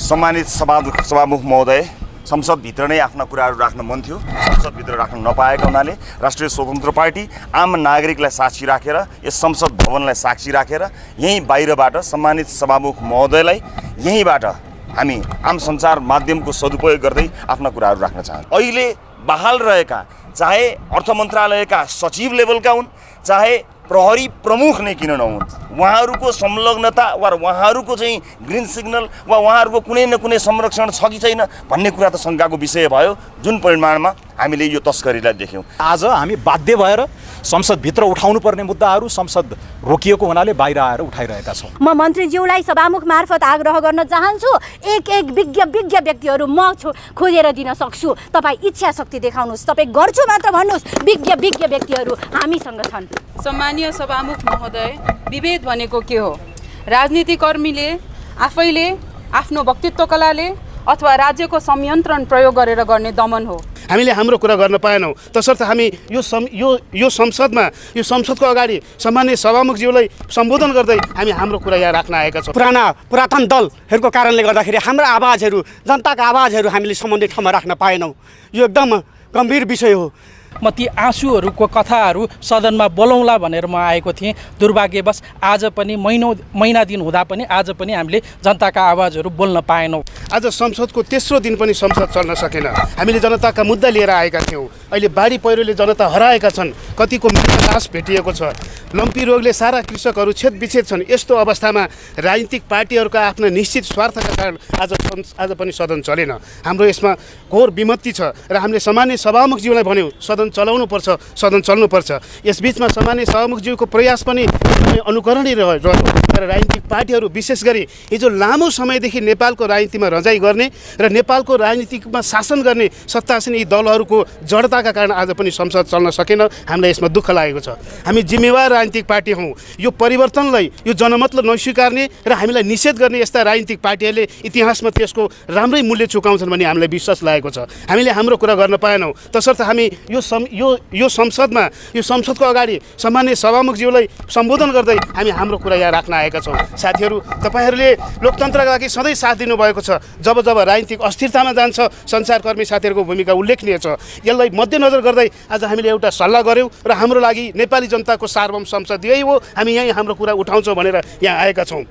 सम्मानित सभामुख महोदय, संसदभित्र नै आफ्ना कुराहरू राख्न मन थियो, संसदभित्र राख्न नपाएका हुनाले राष्ट्रिय स्वतन्त्र पार्टी आम नागरिकलाई साक्षी राखेर, यस संसद भवनलाई साक्षी राखेर यहीँ बाहिरबाट सम्मानित सभामुख महोदयलाई यहीँबाट हामी आम सञ्चार माध्यमको सदुपयोग गर्दै आफ्ना कुराहरू राख्न चाहन्छौँ। अहिले बहाल रहेका चाहे अर्थ मन्त्रालयका सचिव लेभलका हुन्, चाहे प्रहरी प्रमुख नै किन नहुन्, उहाँहरूको संलग्नता वा उहाँहरूको चाहिँ ग्रिन सिग्नल वा उहाँहरूको कुनै न कुनै संरक्षण छ कि छैन भन्ने कुरा त शङ्काको विषय भयो, जुन परिमाणमा हामीले यो तस्करीलाई देख्यौँ। आज हामी बाध्य भएर संसदभित्र उठाउनु पर्ने मुद्दाहरू संसद रोकिएको हुनाले बाहिर आएर उठाइरहेका छौँ। म मन्त्रीज्यूलाई सभामुख मार्फत आग्रह गर्न चाहन्छु, एक विज्ञ व्यक्तिहरू म खोजेर दिन सक्छु, तपाईँ इच्छा शक्ति देखाउनुहोस्, तपाईँ गर्छु मात्र भन्नुहोस्, विज्ञ व्यक्तिहरू हामीसँग छन्। सम्मानीय सभामुख महोदय, विभेद भनेको के हो? राजनीतिकर्मीले आफैले आफ्नो व्यक्तित्व कलाले अथवा राज्यको संयन्त्रण प्रयोग गरेर गर्ने दमन हो। हामीले हाम्रो कुरा गर्न पाएनौँ, तसर्थ हामी यो संसदको अगाडि सम्मान्य सभामुखज्यूलाई सम्बोधन गर्दै हामी हाम्रो कुरा यहाँ राख्न आएका छौँ। पुरातन दलहरूको कारणले गर्दाखेरि हाम्रा आवाजहरू, जनताका आवाजहरू हामीले सम्बन्धित ठाउँमा राख्न पाएनौँ। यो एकदम गम्भीर विषय हो। म ती आँसुहरूको कथाहरू सदनमा बोलाउँला भनेर म आएको थिएँ। दुर्भाग्यवश आज पनि महिना दिन हुँदा पनि आज पनि हामीले जनताका आवाजहरू बोल्न पाएनौँ। आज संसदको तेस्रो दिन पनि संसद चल्न सकेन। हामीले जनताका मुद्दा लिएर आएका थियौँ। अहिले बाढी पहिरोले जनता हराएका छन्, कतिको मृत लास भेटिएको छ, लम्पी रोगले सारा कृषकहरू छेदविच्छेद छन्। यस्तो अवस्थामा राजनीतिक पार्टीहरूका आफ्ना निश्चित स्वार्थका कारण आज पनि सदन चलेन। हाम्रो यसमा घोर विमति छ र हामीले सामान्य सभामुखज्यूलाई भन्यौँ सदन चलाउनुपर्छ, सदन चल्नुपर्छ। यसबीचमा सामान्य सभामुखज्यूको प्रयास पनि अनुकरणीय रह्यो। तर राजनीतिक पार्टीहरू विशेष गरी हिजो लामो समयदेखि नेपालको राजनीतिमा रजाइ गर्ने र नेपालको राजनीतिमा शासन गर्ने सत्तासीन यी दलहरूको जडताका कारण आज पनि संसद चल्न सकेन। हामीलाई यसमा दुःख लागेको छ। हामी जिम्मेवार राजनीतिक पार्टी हौँ। यो परिवर्तनलाई, यो जनमतलाई नस्वीकार्ने र हामीलाई निषेध गर्ने यस्ता राजनीतिक पार्टीहरूले इतिहासमा त्यसको राम्रै मूल्य चुकाउँछन् भन्ने हामीलाई विश्वास लागेको छ। हामीले हाम्रो कुरा गर्न पाएनौँ, तसर्थ हामी यो संसदको अगाडि सम्मान्य सभामुखज्यूलाई सम्बोधन गर्दै हामी हाम्रो कुरा यहाँ राख्न आएका छौँ। साथीहरू, तपाईँहरूले लोकतन्त्रका लागि सधैँ साथ दिनुभएको छ। जब राजनीतिक अस्थिरतामा जान्छ, सञ्चारकर्मी साथीहरूको भूमिका उल्लेखनीय छ। यसलाई मध्यनजर गर्दै आज हामीले एउटा सल्लाह गऱ्यौँ र हाम्रो लागि नेपाली जनताको सार्वभौम संसद यही हो, हामी यहीँ हाम्रो कुरा उठाउँछौँ भनेर यहाँ आएका छौँ।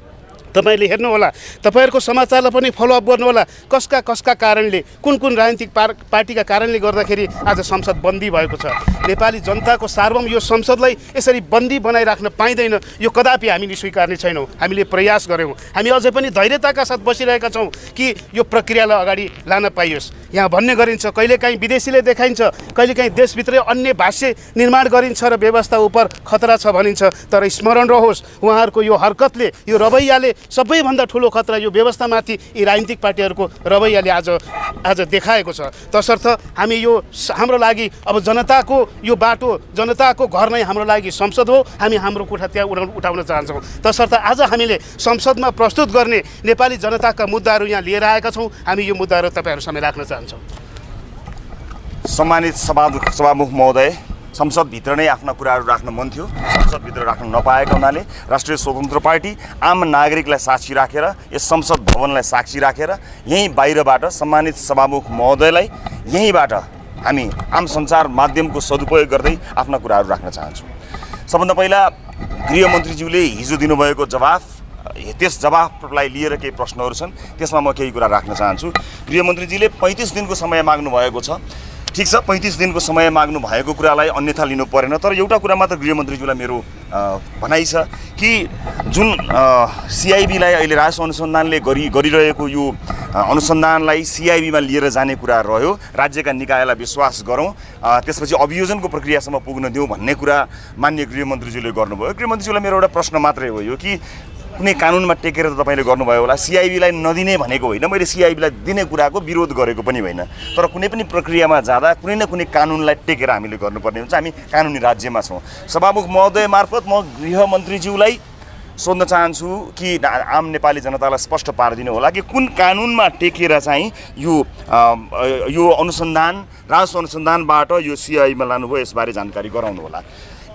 तपाईँले हेर्नुहोला, तपाईँहरूको समाचारलाई पनि फलोअप गर्नुहोला, कसका कारणले, कुन राजनीतिक पार्टीका कारणले गर्दाखेरि आज संसद बन्दी भएको छ। नेपाली जनताको सार्वभौम यो संसदलाई यसरी बन्दी बनाइराख्न पाइँदैन। यो कदापि हामीले स्वीकार्ने छैनौँ। हामीले प्रयास गऱ्यौँ। हामी अझै पनि धैर्यताका साथ बसिरहेका छौँ कि यो प्रक्रियालाई अगाडि लान पाइयोस्। यहाँ भन्ने गरिन्छ, कहिलेकाहीँ विदेशीले देखाइन्छ, कहिलेकाहीँ देशभित्रै अन्य भाष्य निर्माण गरिन्छ र व्यवस्था उप खतरा छ भनिन्छ। तर स्मरण रहोस्, उहाँहरूको यो हरकतले, यो रवैयाले सबैभन्दा ठुलो खतरा यो व्यवस्थामाथि यी राजनीतिक पार्टीहरूको रवैयाले आज देखाएको छ। तसर्थ हामी हाम्रो लागि अब जनताको यो बाटो, जनताको घर नै हाम्रो लागि संसद हो। हामी हाम्रो कुरा त्यहाँ उठाउन चाहन्छौँ। तसर्थ आज हामीले संसदमा प्रस्तुत गर्ने नेपाली जनताका मुद्दाहरू यहाँ लिएर आएका छौँ। हामी यो मुद्दाहरू तपाईँहरू सामु राख्न चाहन्छौँ। सम्मानित सभामुख महोदय, संसदभित्र नै आफ्ना कुराहरू राख्न मन थियो, संसदभित्र राख्न नपाएका हुनाले राष्ट्रिय स्वतन्त्र पार्टी आम नागरिकलाई साक्षी राखेर, यस संसद भवनलाई साक्षी राखेर यहीँ बाहिरबाट सम्मानित सभामुख महोदयलाई यहीँबाट हामी आम सञ्चार माध्यमको सदुपयोग गर्दै आफ्ना कुराहरू राख्न चाहन्छौँ। सबभन्दा पहिला गृहमन्त्रीज्यूले हिजो दिनुभएको जवाफ, त्यस जवाफलाई लिएर केही प्रश्नहरू छन्, त्यसमा म केही कुरा राख्न चाहन्छु। गृहमन्त्रीजीले 35 दिनको समय माग्नु भएको छ। ठिक छ, 35 दिनको समय माग्नु भएको कुरालाई अन्यथा लिनु परेन। तर एउटा कुरा मात्र गृहमन्त्रीज्यूलाई मेरो भनाइ छ कि जुन सिआइबीलाई अहिले राजस्व अनुसन्धानले गरिरहेको यो अनुसन्धानलाई सिआइबीमा लिएर जाने कुरा रह्यो, राज्यका निकायलाई विश्वास गरौँ, त्यसपछि अभियोजनको प्रक्रियासम्म पुग्न दिउँ भन्ने कुरा माननीय गृहमन्त्रीज्यूले गर्नुभयो। गृहमन्त्रीज्यूलाई मेरो एउटा प्रश्न मात्रै हो यो कि कुनै कानुनमा टेकेर त तपाईँले गर्नुभयो होला, सिआइबीलाई नदिने भनेको होइन, मैले सिआइबीलाई दिने कुराको विरोध गरेको पनि होइन। तर कुनै पनि प्रक्रियामा जाँदा कुनै न कुनै कानुनलाई टेकेर हामीले गर्नुपर्ने हुन्छ। हामी कानुनी राज्यमा छौँ। सभामुख महोदय मार्फत म गृहमन्त्रीज्यूलाई सोध्न चाहन्छु कि आम नेपाली जनतालाई स्पष्ट पारिदिनु होला कि कुन कानुनमा टेकेर चाहिँ यो अनुसन्धान, राजस्व अनुसन्धानबाट यो सिआइबीमा लानुभयो, यसबारे जानकारी गराउनु होला।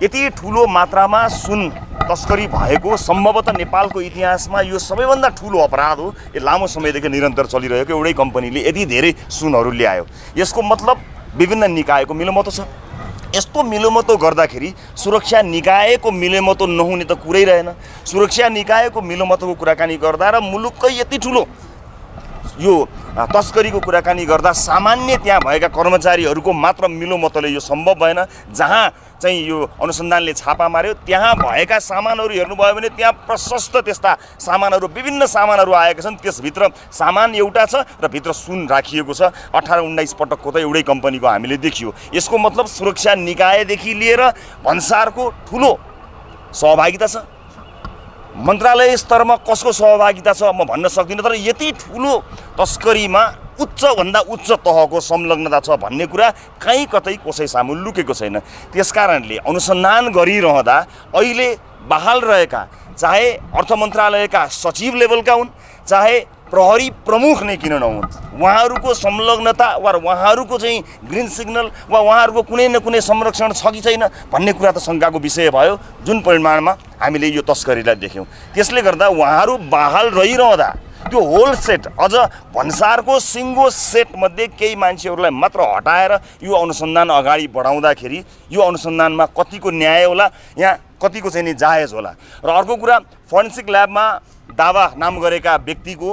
यति ठुलो मात्रामा सुन तस्करी भएको सम्भवतः नेपालको इतिहासमा यो सबैभन्दा ठुलो अपराध हो। यो लामो समयदेखि निरन्तर चलिरहेको एउटै कम्पनीले यति धेरै सुनहरू ल्यायो। यसको मतलब विभिन्न निकायको मिलोमतो छ। यस्तो मिलोमतो गर्दाखेरि सुरक्षा निकायको मिलोमतो नहुने त कुरै रहेन। सुरक्षा निकायको मिलोमतोको कुराकानी गर्दा र मुलुककै यति ठुलो यो तस्करीको कुराकानी गर्दा सामान्य त्यहाँ भएका कर्मचारीहरूको मात्र मिलोमतोले यो सम्भव भएन। जहाँ चाहिँ यो अनुसन्धानले छापा मार्यो त्यहाँ भएका सामानहरू हेर्नुभयो भने त्यहाँ प्रशस्त त्यस्ता सामानहरू विभिन्न सामानहरू आएका छन्। त्यसभित्र सामान एउटा छ र भित्र सुन राखिएको छ। 18-19 पटकको त एउटै कम्पनीको हामीले देखियो। यसको मतलब सुरक्षा निकायदेखि लिएर भन्सारको ठुलो सहभागिता छ। मन्त्रालय स्तरमा कसको सहभागिता छ म भन्न सक्दिनँ, तर यति ठुलो तस्करीमा उच्चभन्दा उच्च तहको संलग्नता छ भन्ने कुरा कहीँ कतै कसै सामु लुकेको छैन। त्यसकारणले अनुसन्धान गरिरहँदा अहिले बहाल रहेका चाहे अर्थ मन्त्रालयका सचिव लेभलका हुन् चाहे प्रहरी प्रमुख नै किन नहुन्, उहाँहरूको संलग्नता वा उहाँहरूको चाहिँ ग्रिन सिग्नल वा उहाँहरूको कुनै न कुनै संरक्षण छ कि छैन भन्ने कुरा त शङ्काको विषय भयो, जुन परिमाणमा हामीले यो तस्करीलाई देख्यौँ। त्यसले गर्दा उहाँहरू बहाल रहिरहँदा त्यो होल सेट अझ भन्सारको सिङ्गो सेटमध्ये केही मान्छेहरूलाई मात्र हटाएर यो अनुसन्धान अगाडि बढाउँदाखेरि यो अनुसन्धानमा कतिको न्याय होला, यहाँ कतिको चाहिँ नि जायज होला। र अर्को कुरा, फोरेन्सिक ल्याबमा दावा नाम गरेका व्यक्तिको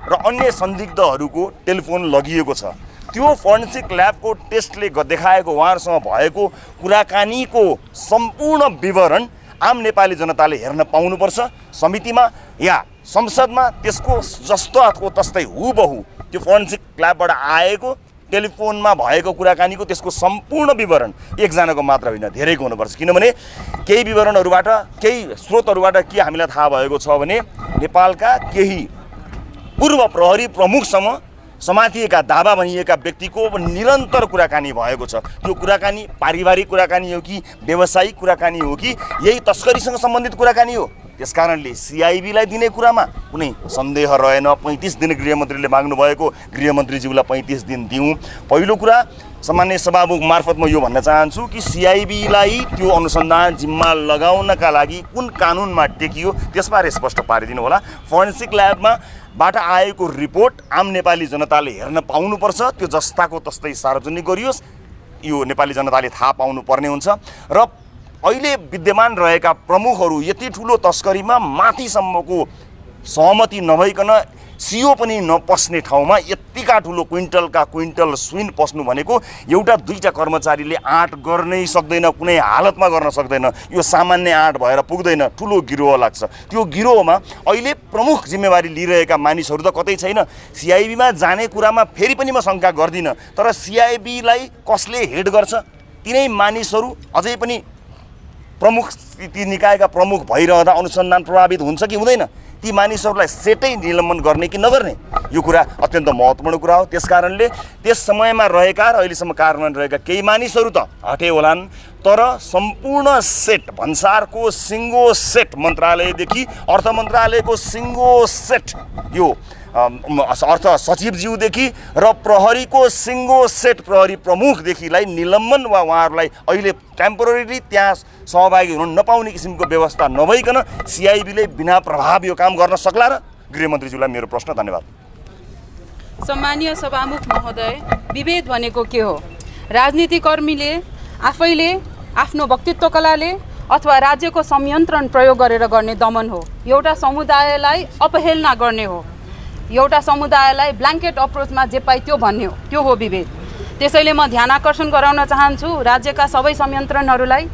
र अन्य संदिग्धहरूको टेलिफोन लगिएको छ। त्यो फोरेन्सिक ल्याबको टेस्टले देखाएको उहाँहरूसँग भएको कुराकानीको सम्पूर्ण विवरण आम नेपाली जनताले हेर्न पाउनुपर्छ। समितिमा या संसदमा त्यसको जस्तो तस्तै हुबहु त्यो फोरेन्सिक ल्याबबाट आएको टेलिफोनमा भएको कुराकानीको त्यसको सम्पूर्ण विवरण एकजनाको मात्र होइन, धेरैको हुनुपर्छ। किनभने केही विवरणहरूबाट केही स्रोतहरूबाट के हामीलाई थाहा भएको छ भने नेपालका केही पूर्व प्रहरी प्रमुखसँग समातिएका दावा भनिएका व्यक्तिको निरन्तर कुराकानी भएको छ। त्यो कुराकानी पारिवारिक कुराकानी हो कि व्यावसायिक कुराकानी हो कि यही तस्करीसँग सम्बन्धित कुराकानी हो। त्यसकारणले सिआइबीलाई दिने कुरामा कुनै सन्देह रहेन। 35 दिन गृहमन्त्रीले माग्नुभएको गृहमन्त्रीज्यूलाई 35 दिन दिउँ। पहिलो कुरा, सामान्य सभामुख मार्फत म यो भन्न चाहन्छु कि सिआइबीलाई त्यो अनुसन्धान जिम्मा लगाउनका लागि कुन कानुनमा टेकियो त्यसबारे स्पष्ट पारिदिनु होला। फोरेन्सिक ल्याबमा बाट आएको रिपोर्ट आम नेपाली जनताले हेर्न पाउनुपर्छ। त्यो जस्ताको तस्तै सार्वजनिक गरियोस्, यो नेपाली जनताले थाहा पाउनुपर्ने हुन्छ। र अहिले विद्यमान रहेका प्रमुखहरू यति ठुलो तस्करीमा माथिसम्मको सहमति नभइकन सिओ पनि नपस्ने ठाउँमा यत्तिका ठुलो क्विन्टलका क्विन्टल सुन पस्नु भनेको एउटा दुईटा कर्मचारीले आँट गर्नै सक्दैन, कुनै हालतमा गर्न सक्दैन। यो सामान्य आँट भएर पुग्दैन, ठुलो गिरोह लाग्छ। त्यो गिरोहमा अहिले प्रमुख जिम्मेवारी लिइरहेका मानिसहरू त कतै छैन। सिआइबीमा जाने कुरामा फेरि पनि म शङ्का गर्दिनँ, तर सिआइबीलाई कसले हेड गर्छ तिनै मानिसहरू अझै पनि प्रमुख ती निकायका प्रमुख भइरहँदा अनुसन्धान प्रभावित हुन्छ कि हुँदैन, ती मानिसहरूलाई सेटै निलम्बन गर्ने कि नगर्ने, यो कुरा अत्यन्त महत्त्वपूर्ण कुरा हो। त्यसकारणले त्यस समयमा रहेका र अहिलेसम्म कार्यान्वयन रहेका केही मानिसहरू त हटे होलान्, तर सम्पूर्ण सेट भन्सारको सिङ्गो सेट मन्त्रालयदेखि अर्थ मन्त्रालयको सिङ्गो सेट यो अर्थ सचिवज्यूदेखि र प्रहरीको सिङ्गो सेट प्रहरी प्रमुखदेखिलाई निलम्बन वा उहाँहरूलाई अहिले टेम्पोररीली त्यहाँ सहभागी हुन नपाउने किसिमको व्यवस्था नभइकन सिआइबीले बिना प्रभाव यो काम गर्न सक्ला र? गृहमन्त्रीज्यूलाई मेरो प्रश्न। धन्यवाद। सम्मानीय सभामुख महोदय, विभेद भनेको के हो? राजनीतिकर्मीले आफैले आफ्नो व्यक्तित्व कलाले अथवा राज्यको संयन्त्रण प्रयोग गरेर गर्ने दमन हो। एउटा समुदायलाई अपहेलना गर्ने हो, एउटा समुदायलाई ब्ल्याङ्केट अप्रोचमा जे पाइ त्यो भन्ने हो, त्यो हो विभेद। त्यसैले म ध्यान आकर्षण गराउन चाहन्छु राज्यका सबै संयन्त्रणहरूलाई,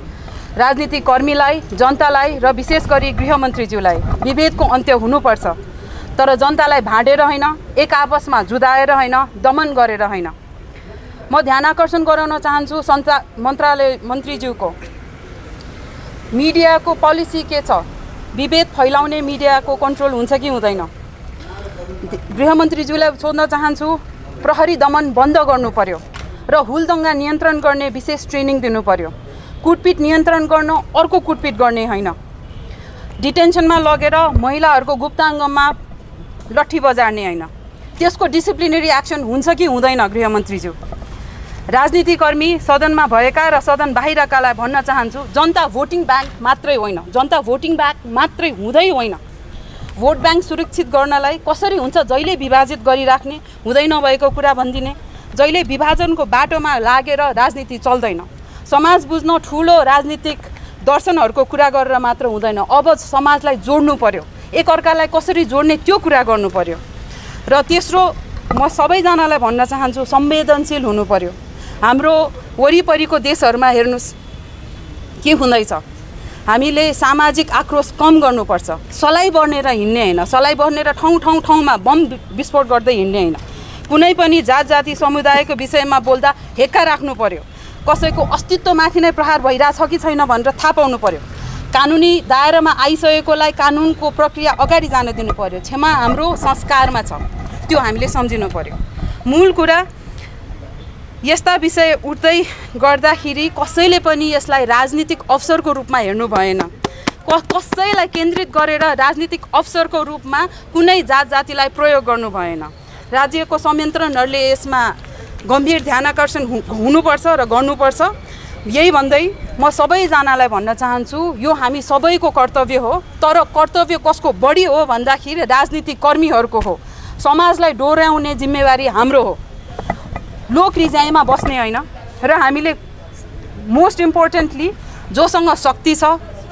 राजनीतिक कर्मीलाई, जनतालाई र विशेष गरी गृहमन्त्रीज्यूलाई विभेदको अन्त्य हुनुपर्छ, तर जनतालाई भाँडेर होइन, एक आपसमा जुदाएर होइन, दमन गरेर होइन। म ध्यान आकर्षण गराउन चाहन्छु मन्त्रालय मन्त्रीज्यूको मिडियाको पोलिसी के छ? विभेद फैलाउने मिडियाको कन्ट्रोल हुन्छ कि हुँदैन? गृहमन्त्रीज्यूलाई सोध्न चाहन्छु, प्रहरी दमन बन्द गर्नु पर्यो र हुलदङ्गा नियन्त्रण गर्ने विशेष ट्रेनिङ दिनु पर्यो। कुटपिट नियन्त्रण गर्न अर्को कुटपिट गर्ने होइन, डिटेन्सनमा लगेर महिलाहरूको गुप्ताङ्गमा लट्ठी बजार्ने होइन। त्यसको डिसिप्लिनरी एक्सन हुन्छ कि हुँदैन? गृहमन्त्रीज्यू राजनीतिकर्मी सदनमा भएका र सदन बाहिरकालाई भन्न चाहन्छु, जनता भोटिङ ब्याङ्क मात्रै होइन, जनता भोटिङ ब्याङ्क मात्रै हुँदै होइन। भोट ब्याङ्क सुरक्षित गर्नलाई कसरी हुन्छ, जहिले विभाजित गरिराख्ने, हुँदै नभएको कुरा भनिदिने, जहिले विभाजनको बाटोमा लागेर राजनीति चल्दैन। समाज बुझ्न ठुलो राजनीतिक दर्शनहरूको कुरा गरेर मात्र हुँदैन, अब समाजलाई जोड्नु पर्यो, एकअर्कालाई कसरी जोड्ने त्यो कुरा गर्नु पर्यो। र तेस्रो, म सबैजनालाई भन्न चाहन्छु, संवेदनशील हुनु पर्यो। हाम्रो वरिपरिको देशहरूमा हेर्नुहोस् के हुँदैछ। हामीले सामाजिक आक्रोश कम गर्नुपर्छ, सलाई बढ्नेर हिँड्ने होइन, सलाई बढ्नेर ठाउँमा बम विस्फोट गर्दै हिँड्ने होइन। कुनै पनि जात जाति समुदायको विषयमा बोल्दा हेक्का राख्नु पर्यो, कसैको अस्तित्वमाथि नै प्रहार भइरहेछ कि छैन भनेर थाहा पाउनु पर्यो। कानुनी दायरामा आइसकेकोलाई कानुनको प्रक्रिया अगाडि जान दिनु पर्यो। क्षमा हाम्रो संस्कारमा छ, त्यो हामीले सम्झिनु पर्यो। मूल कुरा, यस्ता विषय उठ्दै गर्दाखेरि कसैले पनि यसलाई राजनीतिक अवसरको रूपमा हेर्नु भएन। कसैलाई केन्द्रित गरेर राजनीतिक अवसरको रूपमा कुनै जात जातिलाई प्रयोग गर्नु भएन। राज्यको संयन्त्रणहरूले यसमा गम्भीर ध्यानाकर्षण हुनुपर्छ र गर्नुपर्छ। यही भन्दै म सबैजनालाई भन्न चाहन्छु, यो हामी सबैको कर्तव्य हो, तर कर्तव्य कसको बढी हो भन्दाखेरि राजनीतिक कर्मीहरूको हो। समाजलाई डोर्याउने जिम्मेवारी हाम्रो हो, लोक रिजाइमा बस्ने होइन। र हामीले मोस्ट इम्पोर्टेन्टली जोसँग शक्ति छ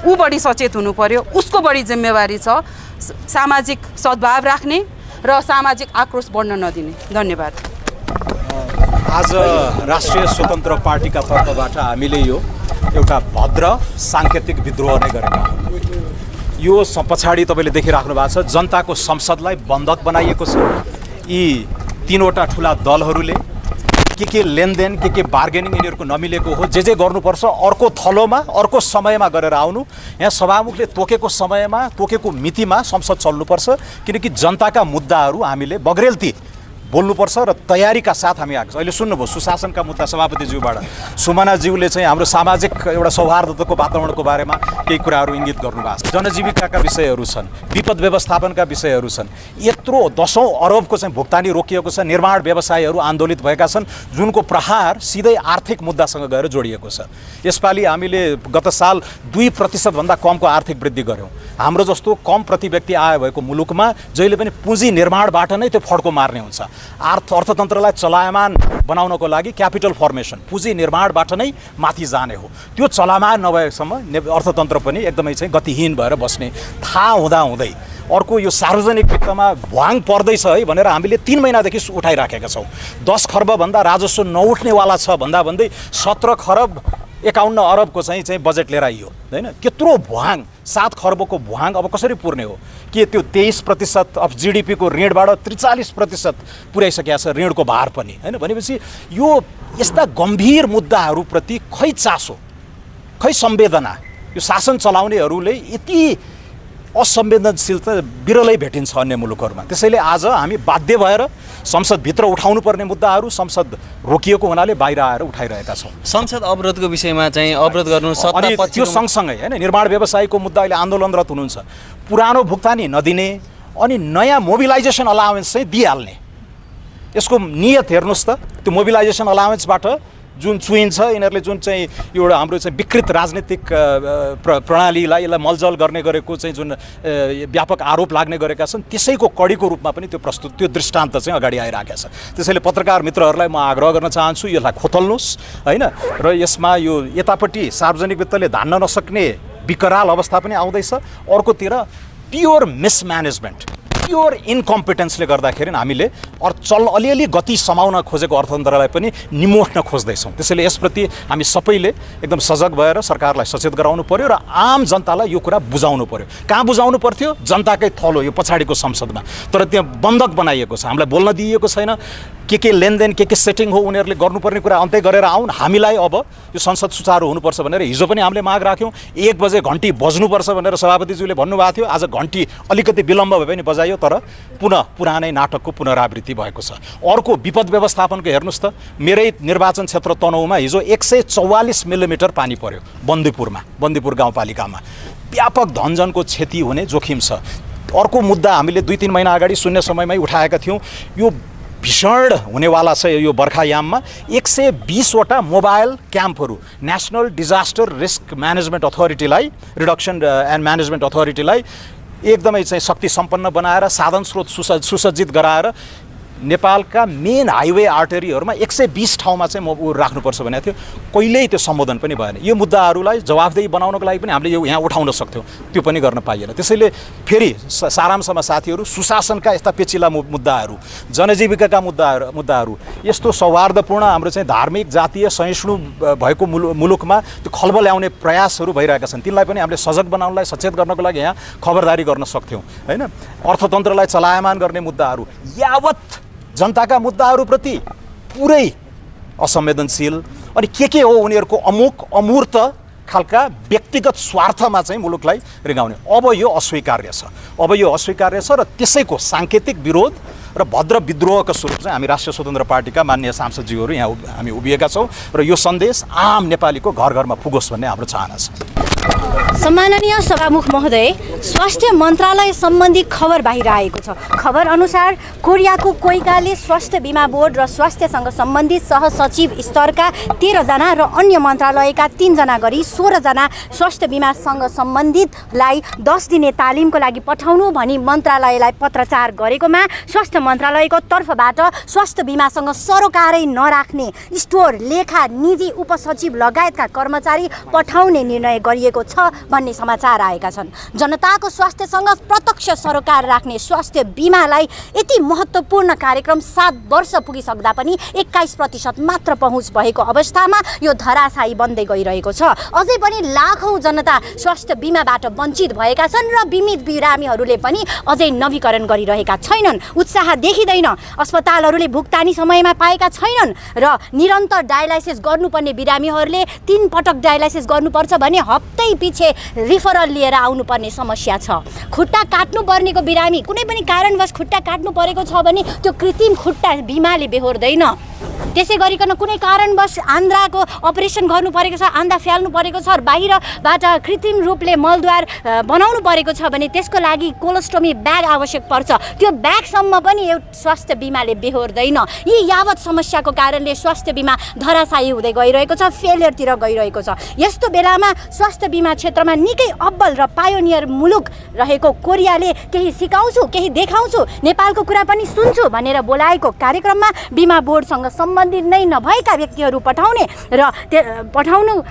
ऊ बढी सचेत हुनु पर्यो, उसको बढी जिम्मेवारी छ सामाजिक सद्भाव राख्ने र सामाजिक आक्रोश बढ्न नदिने। धन्यवाद। आज राष्ट्रिय स्वतन्त्र पार्टीका तर्फबाट हामीले यो एउटा भद्र साङ्केतिक विद्रोह नै गरेका हौँ। यो पछाडि तपाईँले देखिराख्नु भएको छ, जनताको संसदलाई बन्धक बनाइएको छ। यी तीनवटा ठुला दलहरूले के लेनदेन के बार्गेनिङ यिनीहरूको नमिलेको हो। जे गर्नुपर्छ अर्को थलोमा अर्को समयमा गरेर आउनु। यहाँ सभामुखले तोकेको समयमा तोकेको मितिमा संसद चल्नुपर्छ, किनकि जनताका मुद्दाहरू हामीले बग्रेलती बोल्नुपर्छ र तयारीका साथ हामी आएको छ। अहिले सुन्नुभयो सुशासनका मुद्दा सभापतिज्यूबाट, सुमनाज्यूले चाहिँ हाम्रो सामाजिक एउटा सौहार्दको वातावरणको बारेमा केही कुराहरू इङ्गित गर्नुभएको छ। जनजीविकाका विषयहरू छन्, विपद व्यवस्थापनका विषयहरू छन्। यत्रो 10औं अरबको चाहिँ भुक्तानी रोकिएको छ। निर्माण व्यवसायीहरू आन्दोलित भएका छन्, जुनको प्रहार सिधै आर्थिक मुद्दासँग गएर जोडिएको छ। यसपालि हामीले गत साल 2% भन्दा कमको आर्थिक वृद्धि गऱ्यौँ। हाम्रो जस्तो कम प्रति व्यक्ति आय भएको मुलुकमा जहिले पनि पुँजी निर्माणबाट नै त्यो फड्को मार्ने हुन्छ। अर्थतन्त्रलाई चलायमान बनाउनको लागि क्यापिटल फर्मेसन, पुँजी निर्माणबाट नै माथि जाने हो। त्यो चलायमान नभएसम्म अर्थतन्त्र पनि एकदमै चाहिँ गतिहीन भएर बस्ने। थाहा हुँदाहुँदै अर्को यो सार्वजनिक वित्तमा भुवाङ पर्दैछ है भनेर हामीले 3 महिनादेखि उठाइराखेका छौँ। 10 खर्बभन्दा राजस्व नउठ्नेवाला छ भन्दा भन्दै 17 खरब 51 अरबको चाहिँ बजेट लिएर आइयो हैन। त्यत्रो भुवाङ, 7 खर्बको भुवाङ अब कसरी पुर्ने हो? के त्यो 23% अफ जीडीपी को ऋणबाट 43% पुर्याइसकेका छ ऋणको भार पनि हैन। भनेपछि यो यस्ता गम्भीर मुद्दाहरूप्रति खै चासो, खै संवेदना यो शासन चलाउनेहरूले यति असंवेदनशील त बिरलै भेटिन्छ अन्य मुलुकहरूमा। त्यसैले आज हामी बाध्य भएर संसदभित्र उठाउनु पर्ने मुद्दाहरू संसद रोकिएको हुनाले बाहिर आएर उठाइरहेका छौँ। संसद अवरोधको विषयमा चाहिँ अवरोध गर्नु सत्ता पक्ष त्यो सँगसँगै हैन निर्माण व्यवसायीको मुद्दा अहिले आन्दोलनरत हुनुहुन्छ। पुरानो भुक्तानी नदिने अनि नयाँ मोबिलाइजेसन अलाउन्स चाहिँ दिइहाल्ने, यसको नियत हेर्नुहोस् त। त्यो मोबिलाइजेसन अलाउन्सबाट जुन चुइन्छ, यिनीहरूले जुन चाहिँ एउटा हाम्रो चाहिँ विकृत राजनीतिक प्रणालीलाई यसलाई मलजल गर्ने गरेको चाहिँ जुन व्यापक आरोप लाग्ने गरेका छन्, त्यसैको कडीको रूपमा पनि त्यो दृष्टान्त चाहिँ अगाडि आइरहेको छ। त्यसैले पत्रकार मित्रहरूलाई म आग्रह गर्न चाहन्छु, यसलाई खोतल्नुहोस् हैन। र यसमा यो यतापट्टि सार्वजनिक वित्तले धान्न नसक्ने विकराल अवस्था पनि आउँदैछ, अर्कोतिर प्योर मिसम्यानेजमेन्ट, प्योर इन्कम्पिटेन्सले गर्दाखेरि हामीले अलिअलि गति समाउन खोजेको अर्थतन्त्रलाई पनि निमोट्न खोज्दैछौँ। त्यसैले यसप्रति हामी सबैले एकदम सजग भएर सरकारलाई सचेत गराउनु पर्यो र आम जनतालाई यो कुरा बुझाउनु पर्यो। कहाँ बुझाउनु पर्थ्यो? जनताकै थलो यो पछाडिको संसदमा। तर त्यहाँ बन्धक बनाइएको छ, हामीलाई बोल्न दिइएको छैन। के लेनदेन के सेटिङ हो उनीहरूले गर्नुपर्ने कुरा अन्त्य गरेर आउन्। हामीलाई अब यो संसद सुचारू हुनुपर्छ भनेर हिजो पनि हामीले माग राख्यौँ। 1 बजे घन्टी बज्नुपर्छ भनेर सभापतिज्यूले भन्नुभएको थियो। आज घन्टी अलिकति विलम्ब भए पनि बजाइयो, तर पुनः पुरानै नाटकको पुनरावृत्ति भएको छ। अर्को विपद व्यवस्थापनको हेर्नुहोस् त, मेरै निर्वाचन क्षेत्र तनहुँमा हिजो 144 मिलिमिटर पानी पर्यो बन्दीपुर गाउँपालिकामा। व्यापक धनजनको क्षति हुने जोखिम छ। अर्को मुद्दा हामीले 2-3 महिना अगाडि शून्य समयमै उठाएका थियौँ, यो भीषण हुनेवाला छ यो बर्खायाममा। 120वटा मोबाइल क्याम्पहरू नेसनल डिजास्टर रिस्क म्यानेजमेन्ट अथोरिटीलाई, रिडक्सन एन्ड म्यानेजमेन्ट अथोरिटीलाई एकदमै चाहिँ शक्ति सम्पन्न बनाएर साधन स्रोत सुसज्जित गराएर नेपालका मेन हाइवे आर्टरीहरूमा 120 ठाउँमा चाहिँ म राख्नुपर्छ भनेको थियो। कहिल्यै त्यो सम्बोधन पनि भएन। यो मुद्दाहरूलाई जवाफदेही बनाउनको लागि पनि हामीले यो यहाँ उठाउन सक्थ्यौँ, त्यो पनि गर्न पाइएन। त्यसैले फेरि सारांशमा साथीहरू, सुशासनका यस्ता पेचिला मुद्दाहरू, जनजीविकाका मुद्दाहरू यस्तो सौहार्दपूर्ण हाम्रो चाहिँ धार्मिक जातीय सहिष्णु भएको मुलुकमा त्यो खलबल ल्याउने प्रयासहरू भइरहेका छन्। तिनलाई पनि हामीले सजग बनाउनलाई, सचेत गर्नको लागि यहाँ खबरदारी गर्न सक्थ्यौँ हैन। अर्थतन्त्रलाई चलायमान गर्ने मुद्दाहरू यावत जनताका मुद्दाहरूप्रति पुरै असंवेदनशील अनि के हो उनीहरूको अमूर्त खालका व्यक्तिगत स्वार्थमा चाहिँ मुलुकलाई रिगाउने। अब यो अस्वीकार्य छ र त्यसैको साङ्केतिक विरोध र भद्र विद्रोहको स्वरूप चाहिँ हामी राष्ट्रिय स्वतन्त्र पार्टीका माननीय सांसदज्यूहरू यहाँ हामी उभिएका छौँ र यो सन्देश आम नेपालीको घर घरमा पुगोस् भन्ने हाम्रो चाहना छ। सम्माननीय सभामुख महोदय, स्वास्थ्य मन्त्रालय सम्बन्धी खबर बाहिर आएको छ। खबर अनुसार कोरियाको कोइकाले स्वास्थ्य बिमा बोर्ड र स्वास्थ्यसँग सम्बन्धित सहसचिव स्तरका 13 जना र अन्य मन्त्रालयका 3 जना गरी 16 जना स्वास्थ्य बिमासँग सम्बन्धितलाई 10 दिने तालिमको लागि पठाउनु भनी मन्त्रालयलाई पत्रचार गरेकोमा स्वास्थ्य मन्त्रालयको तर्फबाट स्वास्थ्य बिमासँग सरोकारै नराख्ने स्टोर, लेखा, निजी उपसचिव लगायतका कर्मचारी पठाउने निर्णय गरिएको छ भन्ने समाचार आएका छन्। जनताको स्वास्थ्यसँग प्रत्यक्ष सरोकार राख्ने स्वास्थ्य बिमालाई यति महत्त्वपूर्ण कार्यक्रम 7 वर्ष पुगिसक्दा पनि 21% मात्र पहुँच भएको अवस्थामा यो धराशायी बन्दै गइरहेको छ। अझै पनि लाखौँ जनता स्वास्थ्य बिमाबाट वञ्चित भएका छन् र बिमित बिरामीहरूले पनि अझै नवीकरण गरिरहेका छैनन्। उत्साह देखिँदैन। अस्पतालहरूले भुक्तानी समयमा पाएका छैनन् र निरन्तर डायलाइसिस गर्नुपर्ने बिरामीहरूले 3 पटक डायलाइसिस गर्नुपर्छ भने हप्तै पछि रिफरल लिएर आउनुपर्ने समस्या छ। खुट्टा काट्नुपर्नेको बिरामी कुनै पनि कारणवश खुट्टा काट्नु परेको छ भने त्यो कृत्रिम खुट्टा बिमाले बेहोर्दैन। त्यसै गरिकन कुनै कारणवश आन्द्राको अपरेसन गर्नु परेको छ, आन्द्रा फ्याल्नु परेको छ, बाहिरबाट कृत्रिम रूपले मलद्वार बनाउनु परेको छ भने त्यसको लागि कोलोस्टोमी ब्याग आवश्यक पर्छ। त्यो ब्यागसम्म पनि एउटा स्वास्थ्य बिमाले बेहोर्दैन। यी यावत समस्याको कारणले स्वास्थ्य बिमा धराशायी हुँदै गइरहेको छ, फेलियरतिर गइरहेको छ। यस्तो बेलामा स्वास्थ्य बिमा क्षेत्रमा निकै अब्बल र पायोनियर मुलुक रहेको कोरियाले केही सिकाउँछु, केही देखाउँछु, नेपालको कुरा पनि सुन्छु भनेर बोलाएको कार्यक्रममा बिमा बोर्डसँग सम्बन्धित नै नभएका व्यक्तिहरू पठाउने र पठाउनु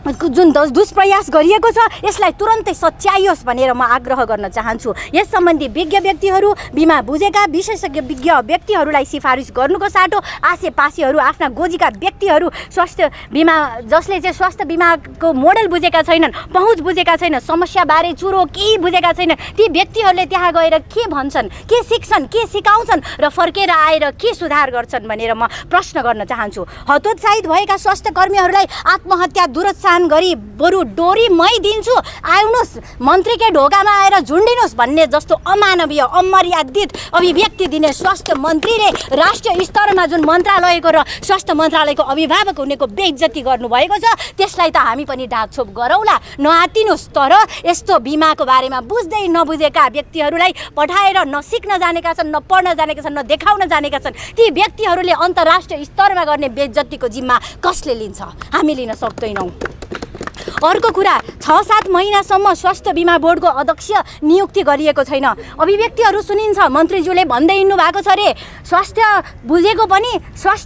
जुन दुष्प्रयास गरिएको छ यसलाई तुरन्तै सच्याइयोस् भनेर म आग्रह गर्न चाहन्छु। यस सम्बन्धी विज्ञ व्यक्तिहरू, बिमा बुझेका विशेषज्ञ व्यक्तिहरूलाई सिफारिस गर्नुको साटो आसेपासेहरू, आफ्ना गोजीका व्यक्तिहरू, स्वास्थ्य बिमा जसले चाहिँ स्वास्थ्य बिमाको मोडल बुझेका छैनन्, पहुँच बुझेका छैनन्, समस्याबारे चुरो केही बुझेका छैनन्, ती व्यक्तिहरूले त्यहाँ गएर के भन्छन्, के सिक्छन्, के सिकाउँछन् र फर्केर आएर के सुधार गर्छन् भनेर म प्रश्न गर्न चाहन्छु। हतोत्साहित भएका स्वास्थ्य कर्मीहरूलाई आत्महत्या दुरत्साहन गरी बरु डोरी मै दिन्छु, आउनुहोस् मन्त्रीकै ढोकामा आएर झुन्डिनुहोस् भन्ने जस्तो अमानवीय अमर्यादित अभिव्यक्ति दिने स्वास्थ्य मन्त्रीले राष्ट्रिय स्तरमा जुन मन्त्रालयको र स्वास्थ्य मन्त्रालयको अभिभावक हुनेको बेइज्जती गर्नुभएको छ त्यसलाई त हामी पनि ढाकछोप गरौँला, नआतिनुहोस्। तर यस्तो बिमाको बारेमा बुझ्दै नबुझेका व्यक्तिहरूलाई पठाएर न सिक्न जानेका छन्, न पढ्न जानेका छन्, न देखाउन जानेका छन्, ती व्यक्तिहरूले अन्तर्राष्ट्रिय स्तरमा गर्ने बेइज्जतीको जिम्मा कसले लिन्छ? हामी लिन सक्दैनौँ। अर्को कुरा, 6-7 महिनासम्म स्वास्थ्य बिमा बोर्डको अध्यक्ष नियुक्ति गरिएको छैन। अभिव्यक्तिहरू सुनिन्छ, मन्त्रीज्यूले भन्दै हिँड्नु भएको छ अरे स्वास्थ्य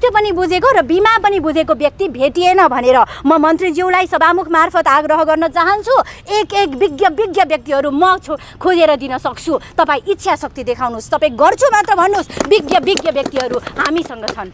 पनि बुझेको र बिमा पनि बुझेको व्यक्ति भेटिएन भनेर। म मन्त्रीज्यूलाई सभामुख मार्फत आग्रह गर्न चाहन्छु, एक विज्ञ व्यक्तिहरू म खोजेर दिन सक्छु। तपाईँ इच्छा शक्ति देखाउनुहोस्, तपाईँ गर्छु मात्र भन्नुहोस्। विज्ञ व्यक्तिहरू हामीसँग छन्।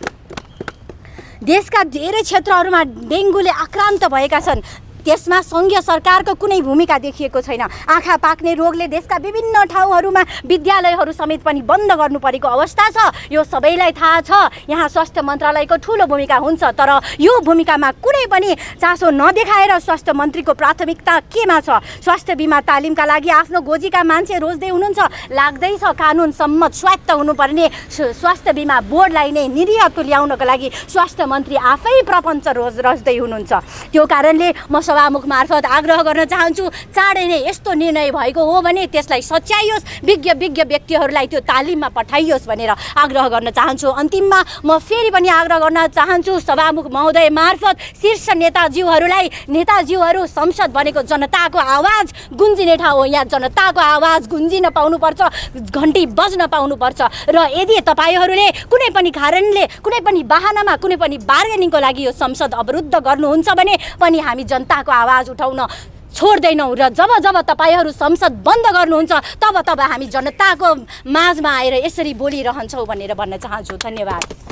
देशका धेरै क्षेत्रहरूमा डेङ्गुले आक्रान्त भएका छन्, त्यसमा सङ्घीय सरकारको कुनै भूमिका देखिएको छैन। आँखा पाक्ने रोगले देशका विभिन्न ठाउँहरूमा विद्यालयहरू समेत पनि बन्द गर्नु परेको अवस्था छ। यो सबैलाई थाहा छ। यहाँ स्वास्थ्य मन्त्रालयको ठुलो भूमिका हुन्छ, तर यो भूमिकामा कुनै पनि चासो नदेखाएर स्वास्थ्य मन्त्रीको प्राथमिकता केमा छ? स्वास्थ्य बिमा तालिमका लागि आफ्नो गोजीका मान्छे रोज्दै हुनुहुन्छ। लाग्दैछ कानुन सम्मत स्वायत्त हुनुपर्ने स्वास्थ्य बिमा बोर्डलाई नै निरीहत्व ल्याउनको लागि स्वास्थ्य मन्त्री आफै प्रपञ्च रच्दै हुनुहुन्छ। त्यो कारणले म सभामुख मार्फत आग्रह गर्न चाहन्छु चाँडै नै यस्तो निर्णय भएको हो भने त्यसलाई सच्याइयोस्, विज्ञ व्यक्तिहरूलाई त्यो तालिममा पठाइयोस् भनेर आग्रह गर्न चाहन्छु। अन्तिममा म फेरि पनि आग्रह गर्न चाहन्छु सभामुख महोदय मार्फत शीर्ष नेताजीहरू संसद भनेको जनताको आवाज गुन्जिने ठाउँ हो। यहाँ जनताको आवाज गुन्जिन पाउनुपर्छ, घन्टी बज्न पाउनुपर्छ। र यदि तपाईँहरूले कुनै पनि कारणले, कुनै पनि बाहनामा, कुनै पनि बार्गेनिङको लागि यो संसद अवरुद्ध गर्नुहुन्छ भने पनि हामी जनताको आवाज उठाउन छोड्दैनौँ। र जब तपाईँहरू संसद बन्द गर्नुहुन्छ तब हामी जनताको माझमा आएर यसरी बोलिरहन्छौँ भनेर भन्न चाहन्छु। धन्यवाद।